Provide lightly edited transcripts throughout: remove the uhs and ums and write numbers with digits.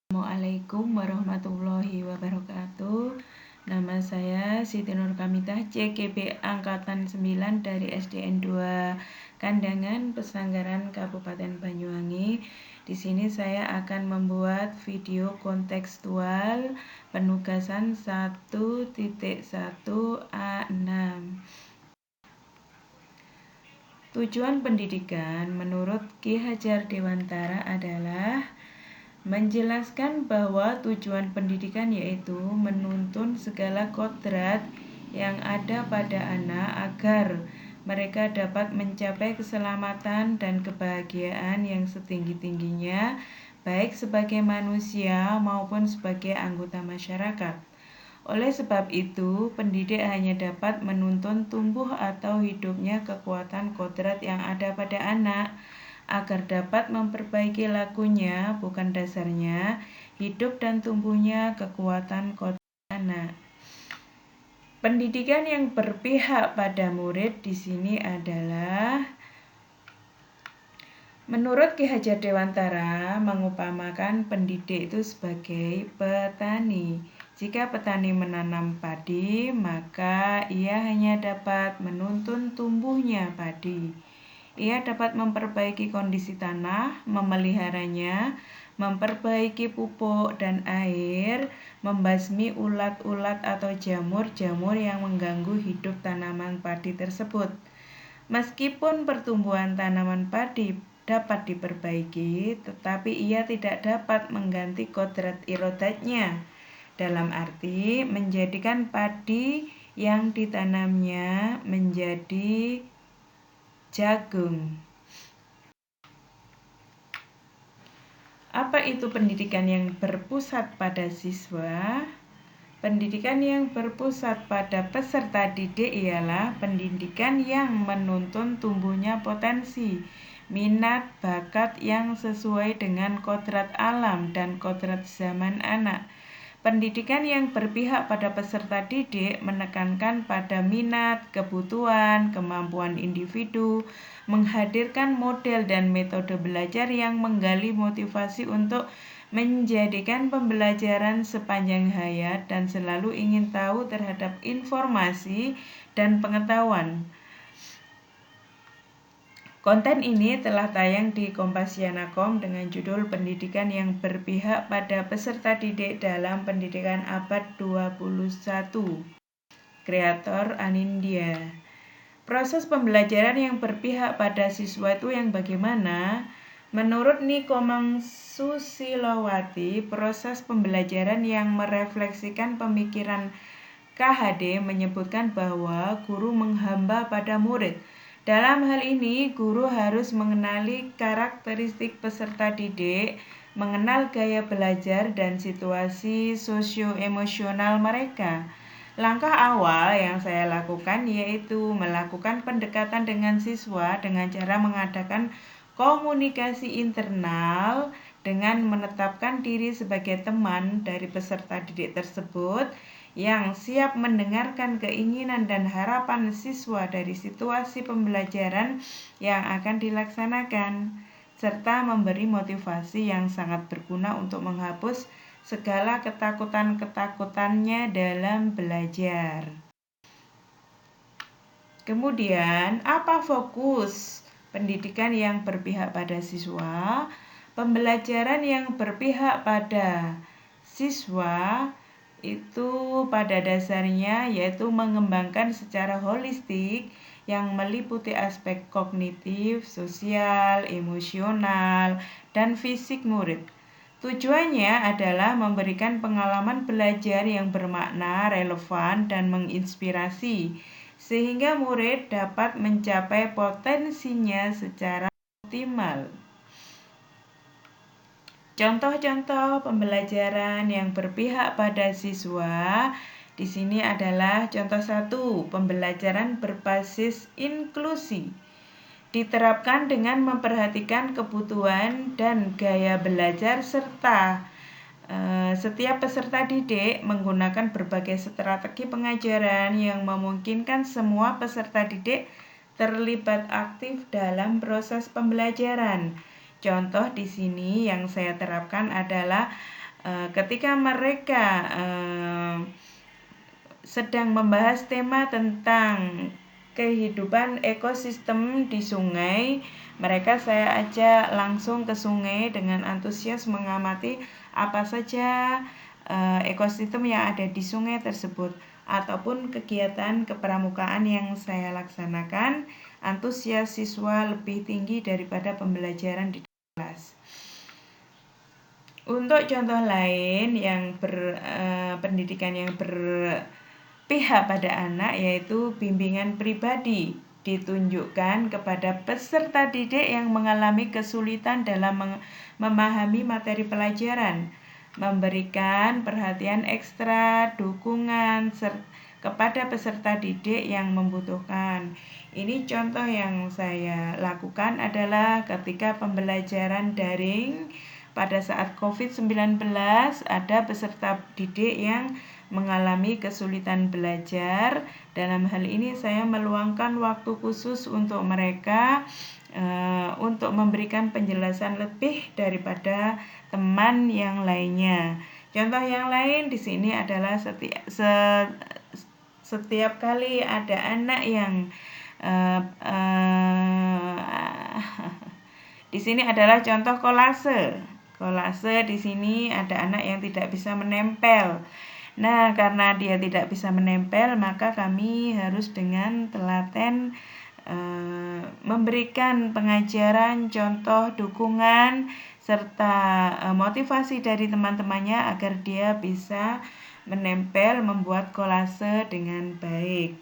Assalamualaikum warahmatullahi wabarakatuh. Nama saya Siti Nur Kamitah, CGP Angkatan 9 dari SDN 2 Kandangan, Pesanggaran, Kabupaten Banyuwangi. Di sini saya akan membuat video kontekstual penugasan 1.1A6. Tujuan pendidikan menurut Ki Hajar Dewantara adalah menjelaskan bahwa tujuan pendidikan yaitu menuntun segala kodrat yang ada pada anak agar mereka dapat mencapai keselamatan dan kebahagiaan yang setinggi-tingginya, baik sebagai manusia maupun sebagai anggota masyarakat. Oleh sebab itu, pendidik hanya dapat menuntun tumbuh atau hidupnya kekuatan kodrat yang ada pada anak, agar dapat memperbaiki lakunya, bukan dasarnya, hidup dan tumbuhnya kekuatan kodrat anak. Pendidikan yang berpihak pada murid di sini adalah menurut Ki Hajar Dewantara mengupamakan pendidik itu sebagai petani. Jika petani menanam padi, maka ia hanya dapat menuntun tumbuhnya padi. Ia dapat memperbaiki kondisi tanah, memeliharanya, memperbaiki pupuk dan air, membasmi ulat-ulat atau jamur-jamur yang mengganggu hidup tanaman padi tersebut. Meskipun pertumbuhan tanaman padi dapat diperbaiki, tetapi ia tidak dapat mengganti kodrat irodatnya, dalam arti menjadikan padi yang ditanamnya menjadi jagung. Apa itu pendidikan yang berpusat pada siswa? Pendidikan yang berpusat pada peserta didik ialah pendidikan yang menuntun tumbuhnya potensi, minat, bakat yang sesuai dengan kodrat alam dan kodrat zaman anak. Pendidikan yang berpihak pada peserta didik menekankan pada minat, kebutuhan, kemampuan individu, menghadirkan model dan metode belajar yang menggali motivasi untuk menjadikan pembelajaran sepanjang hayat dan selalu ingin tahu terhadap informasi dan pengetahuan. Konten ini telah tayang di Kompasiana.com dengan judul Pendidikan yang Berpihak pada Peserta Didik dalam Pendidikan Abad 21. Kreator Anindya. Proses pembelajaran yang berpihak pada siswa itu yang bagaimana? Menurut Nikomang Susilowati, proses pembelajaran yang merefleksikan pemikiran KHD menyebutkan bahwa guru menghamba pada murid. Dalam hal ini, guru harus mengenali karakteristik peserta didik, mengenal gaya belajar dan situasi sosioemosional mereka. Langkah awal yang saya lakukan yaitu melakukan pendekatan dengan siswa dengan cara mengadakan komunikasi internal dengan menetapkan diri sebagai teman dari peserta didik tersebut yang siap mendengarkan keinginan dan harapan siswa dari situasi pembelajaran yang akan dilaksanakan, serta memberi motivasi yang sangat berguna untuk menghapus segala ketakutan-ketakutannya dalam belajar. Kemudian, apa fokus pendidikan yang berpihak pada siswa? Pembelajaran yang berpihak pada siswa itu pada dasarnya yaitu mengembangkan secara holistik yang meliputi aspek kognitif, sosial, emosional, dan fisik murid. Tujuannya adalah memberikan pengalaman belajar yang bermakna, relevan, dan menginspirasi, sehingga murid dapat mencapai potensinya secara optimal. Contoh-contoh pembelajaran yang berpihak pada siswa di sini adalah contoh 1, pembelajaran berbasis inklusi. Diterapkan dengan memperhatikan kebutuhan dan gaya belajar serta setiap peserta didik menggunakan berbagai strategi pengajaran yang memungkinkan semua peserta didik terlibat aktif dalam proses pembelajaran. Contoh di sini yang saya terapkan adalah ketika mereka sedang membahas tema tentang kehidupan ekosistem di sungai, mereka saya ajak langsung ke sungai dengan antusias mengamati apa saja ekosistem yang ada di sungai tersebut, ataupun kegiatan kepramukaan yang saya laksanakan. Antusias siswa lebih tinggi daripada pembelajaran di kelas. Untuk contoh lain yang pendidikan yang berpihak pada anak, yaitu bimbingan pribadi ditunjukkan kepada peserta didik yang mengalami kesulitan dalam memahami materi pelajaran, memberikan perhatian ekstra, dukungan kepada peserta didik yang membutuhkan. Ini contoh yang saya lakukan adalah ketika pembelajaran daring pada saat COVID-19, ada peserta didik yang mengalami kesulitan belajar. Dalam hal ini saya meluangkan waktu khusus untuk mereka untuk memberikan penjelasan lebih daripada teman yang lainnya. Contoh yang lain di sini adalah setiap kali ada anak yang di sini adalah contoh kolase. Kolase di sini ada anak yang tidak bisa menempel. Nah, karena dia tidak bisa menempel, maka kami harus dengan telaten memberikan pengajaran, contoh, dukungan, serta motivasi dari teman-temannya agar dia bisa menempel, membuat kolase dengan baik.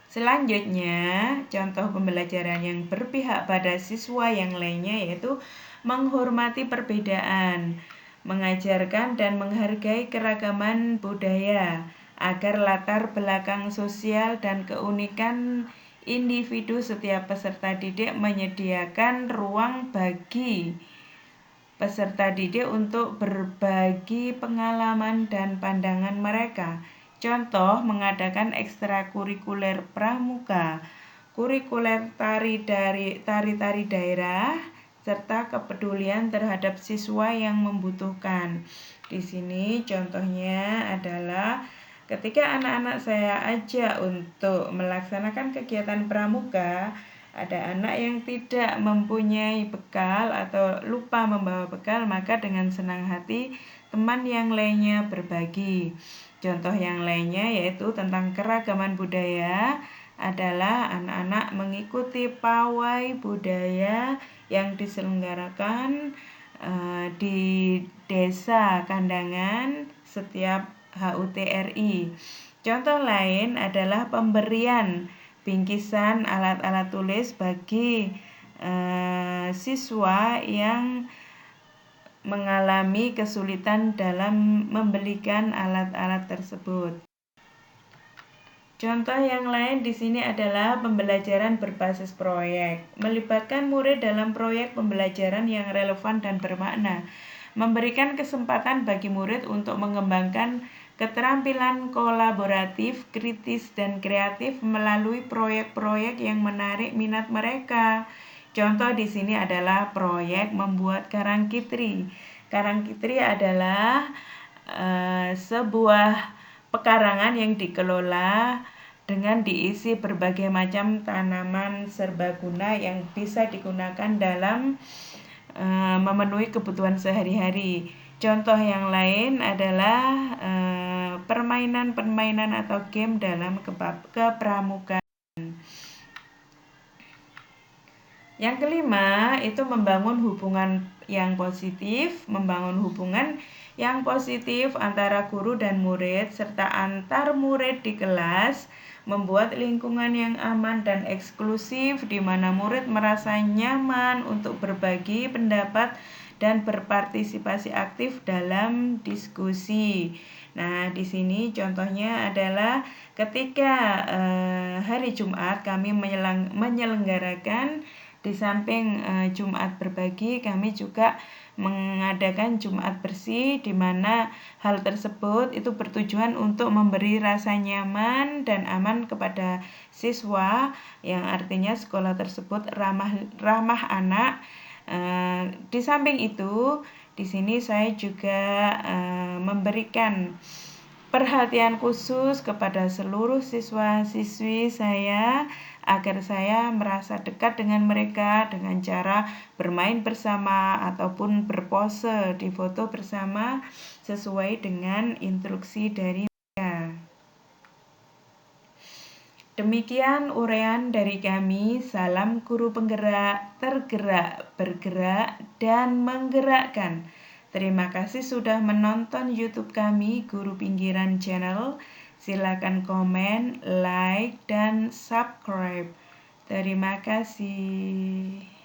Selanjutnya, contoh pembelajaran yang berpihak pada siswa yang lainnya yaitu menghormati perbedaan, mengajarkan dan menghargai keragaman budaya, agar latar belakang sosial dan keunikan individu setiap peserta didik menyediakan ruang bagi peserta didik untuk berbagi pengalaman dan pandangan mereka. Contoh, mengadakan ekstrakurikuler pramuka, kurikuler tari daerah, serta kepedulian terhadap siswa yang membutuhkan. Di sini contohnya adalah ketika anak-anak saya ajak untuk melaksanakan kegiatan pramuka, ada anak yang tidak mempunyai bekal atau lupa membawa bekal, maka dengan senang hati teman yang lainnya berbagi. Contoh yang lainnya yaitu tentang keragaman budaya adalah anak-anak mengikuti pawai budaya yang diselenggarakan di Desa Kandangan setiap HUT RI. Contoh lain adalah pemberian bingkisan alat-alat tulis bagi siswa yang mengalami kesulitan dalam membelikan alat-alat tersebut. Contoh yang lain di sini adalah pembelajaran berbasis proyek, melibatkan murid dalam proyek pembelajaran yang relevan dan bermakna, memberikan kesempatan bagi murid untuk mengembangkan keterampilan kolaboratif, kritis, dan kreatif melalui proyek-proyek yang menarik minat mereka. Contoh di sini adalah proyek membuat karangkitri. Karangkitri adalah sebuah pekarangan yang dikelola dengan diisi berbagai macam tanaman serbaguna yang bisa digunakan dalam memenuhi kebutuhan sehari-hari. Contoh yang lain adalah permainan-permainan atau game dalam kepramukaan. Yang kelima itu membangun hubungan yang positif, antara guru dan murid serta antar murid di kelas, membuat lingkungan yang aman dan eksklusif di mana murid merasa nyaman untuk berbagi pendapat dan berpartisipasi aktif dalam diskusi. Nah, di sini contohnya adalah ketika hari Jumat kami menyelenggarakan di samping Jumat berbagi, kami juga mengadakan Jumat bersih, di mana hal tersebut itu bertujuan untuk memberi rasa nyaman dan aman kepada siswa, yang artinya sekolah tersebut ramah anak, Di samping itu, di sini saya juga memberikan perhatian khusus kepada seluruh siswa-siswi saya agar saya merasa dekat dengan mereka dengan cara bermain bersama ataupun berpose di foto bersama sesuai dengan instruksi dari mereka. Demikian uraian dari kami. Salam guru penggerak, tergerak, bergerak, dan menggerakkan. Terima kasih sudah menonton YouTube kami, Guru Pinggiran Channel. Silakan komen, like, dan subscribe. Terima kasih.